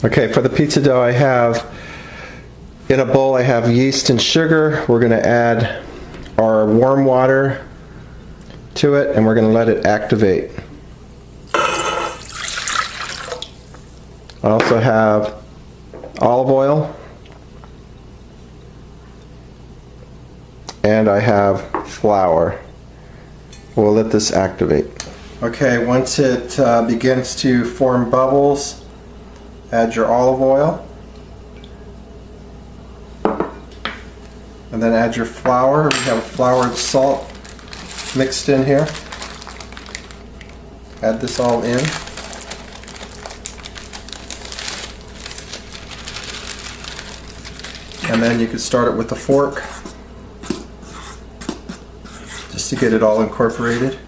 Okay, for the pizza dough I have, in a bowl I have yeast and sugar. We're going to add our warm water to it and we're going to let it activate. I also have olive oil and I have flour. We'll let this activate. Okay, once it begins to form bubbles, add your olive oil and then add your flour. We have flour and salt mixed in here. Add this all in. And then you can start it with a fork just to get it all incorporated.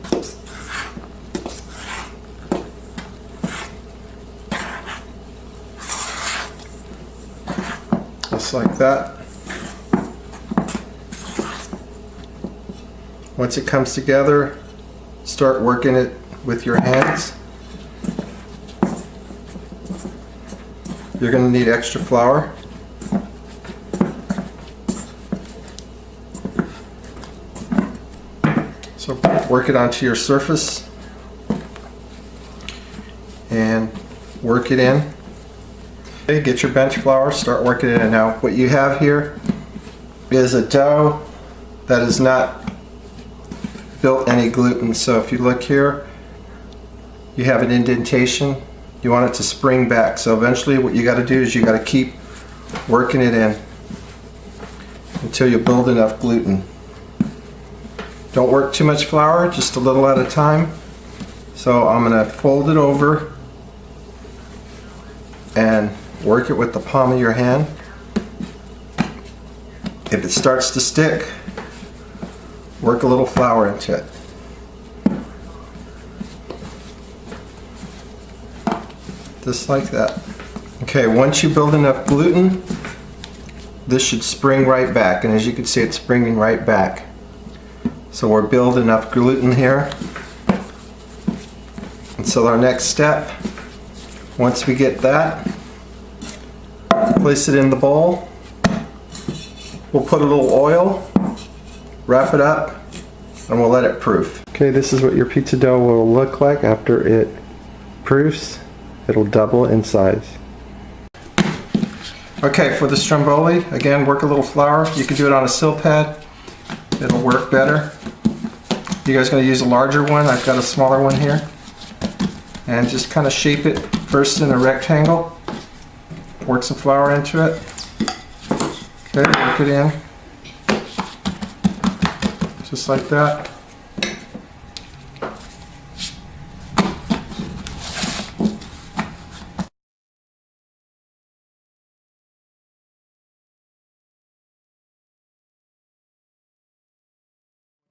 Just like that. Once it comes together, start working it with your hands. You're going to need extra flour. So work it onto your surface and work it in. Okay, get your bench flour, start working it in. Now what you have here is a dough that is not built any gluten. So if you look here, you have an indentation. You want it to spring back. So eventually what you got to do is you got to keep working it in until you build enough gluten. Don't work too much flour, just a little at a time. So I'm going to fold it over and work it with the palm of your hand. If it starts to stick, work a little flour into it. Just like that. Okay, once you build enough gluten, this should spring right back, and as you can see, it's springing right back. So we're building enough gluten here. And so our next step, once we get that, place it in the bowl. We'll put a little oil, wrap it up, and we'll let it proof. Okay, this is what your pizza dough will look like after it proofs. It'll double in size. Okay, for the stromboli, again, work a little flour. You can do it on a sill pad. It'll work better. You guys going to use a larger one? I've got a smaller one here. And just kind of shape it first in a rectangle. Work some flour into it. Okay, work it in. Just like that.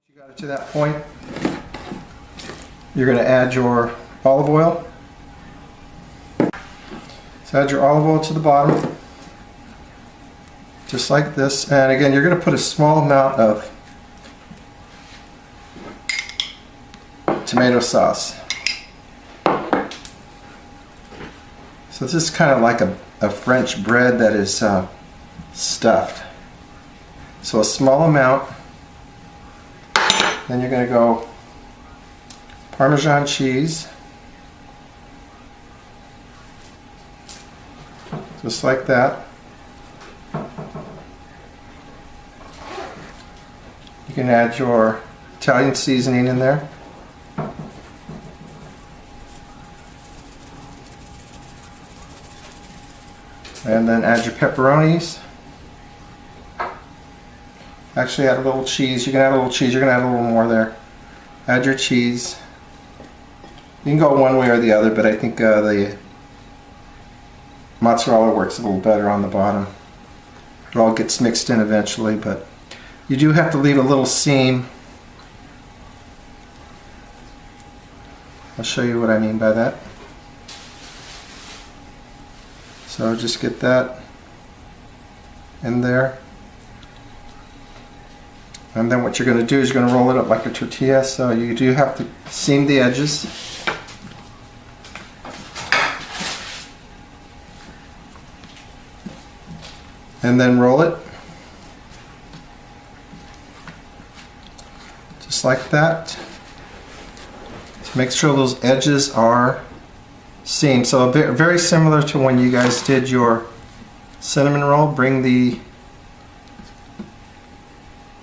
You got it to that point. You're going to add your olive oil. So add your olive oil to the bottom, just like this. And again, you're going to put a small amount of tomato sauce. So this is kind of like a French bread that is stuffed. So a small amount. Then you're going to go Parmesan cheese, just like that. You can add your Italian seasoning in there. And then add your pepperonis. Actually add a little cheese. You can add a little cheese. You're going to add a little more there. Add your cheese. You can go one way or the other, but I think the mozzarella works a little better on the bottom. It all gets mixed in eventually, but you do have to leave a little seam. I'll show you what I mean by that. So just get that in there. And then what you're going to do is you're going to roll it up like a tortilla, so you do have to seam the edges. and then roll it just like that. So make sure those edges are seamed. So very similar to when you guys did your cinnamon roll. Bring the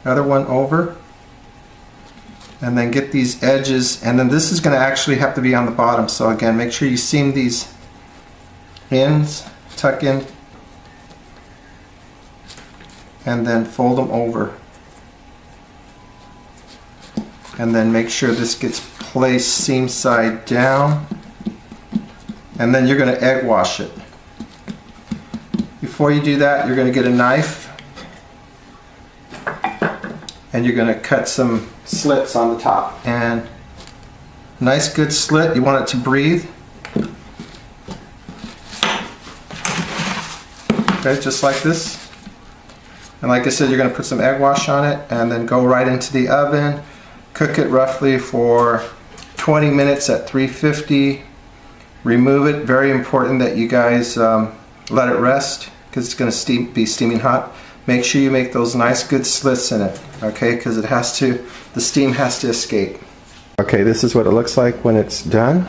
other one over and then get these edges, and then this is going to actually have to be on the bottom. So again, make sure you seam these ends, tuck in, and then fold them over, and then make sure this gets placed seam side down, and then you're going to egg wash it. Before you do that, you're going to get a knife and you're going to cut some slits on the top, and nice good slit. You want it to breathe. Okay, just like this. And like I said, you're going to put some egg wash on it and then go right into the oven. Cook it roughly for 20 minutes at 350. Remove it. Very important that you guys let it rest because it's going to be steaming hot. Make sure you make those nice good slits in it, okay, because the steam has to escape. Okay, this is what it looks like when it's done.